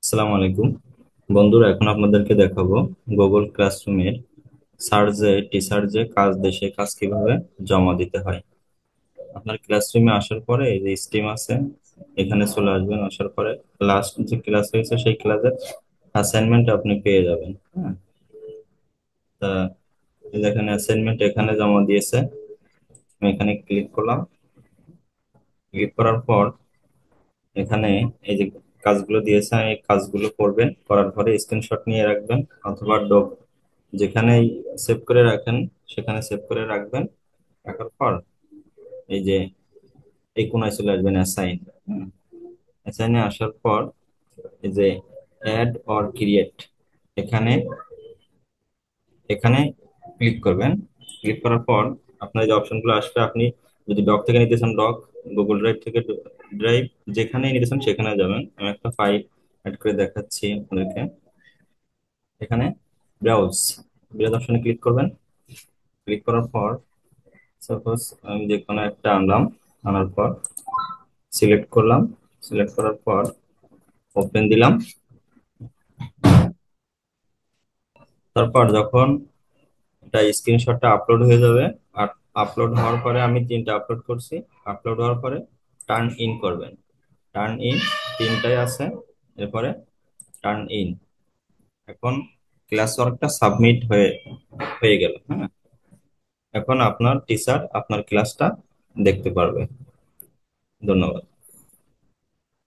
আসসালামু আলাইকুম বন্ধুরা, এখন আপনাদেরকে দেখাবো গুগল ক্লাসরুমের স্যার টিচার যে কাজ দেয় সেই কাজ কিভাবে জমা দিতে হয়। আপনার ক্লাসরুমে আসার পরে এই যে স্ট্রিম আছে, এখানে চলে আসবেন। আসার পরে লাস্ট যে ক্লাস হয়েছে সেই ক্লাসের অ্যাসাইনমেন্ট আপনি পেয়ে যাবেন। হ্যাঁ, তা এই যে এখানে অ্যাসাইনমেন্ট এখানে জমা দিয়েছে। আমি এখানে ক্লিক করলাম। ক্লিক করার পর এখানে এই যে কাজগুলো দিয়েছে, এই কাজগুলো করবেন। করার পরে স্ক্রিনশট নিয়ে রাখবেন, অথবা যেখানেই সেভ করে রাখেন সেখানে সেভ করে রাখবেন। রাখার পর এই যে এই কোনায় চলে আসবেন অ্যাসাইন। অ্যাসাইনে আসার পর এই যে অ্যাড অর ক্রিয়েট, এখানে এখানে ক্লিক করবেন। ক্লিক করার পর আপনার যে অপশনগুলো আসবে, আপনি যদি ডক থেকে নিতে চান ডক, গুগল ড্রাইভ থেকে ড্রাইভ, যেখানেই নিতে চান সেখানে যাবেন। আমি একটা ফাইল অ্যাড করে দেখাচ্ছি আপনাদেরকে। এখানে ব্রাউজ ব্রাউজ অপশনে ক্লিক করবেন। ক্লিক করার পর সাপোজ আমি যে কোনো একটা আনলাম। আনার পর সিলেক্ট করলাম। সিলেক্ট করার পর ওপেন দিলাম। তারপর যখন এটা স্ক্রিনশটটা আপলোড হয়ে যাবে, আর আপলোড হওয়ার পরে আমি তিনটা আপলোড করছি। আপলোড হওয়ার পরে টার্ন ইন করবেন। টার্ন ইন তিনটাই আছে। এরপরে টার্ন ইন। এখন ক্লাস ওয়ার্কটা সাবমিট হয়ে হয়ে গেল। হ্যাঁ, এখন আপনার টিচার আপনার ক্লাসটা দেখতে পারবে। ধন্যবাদ।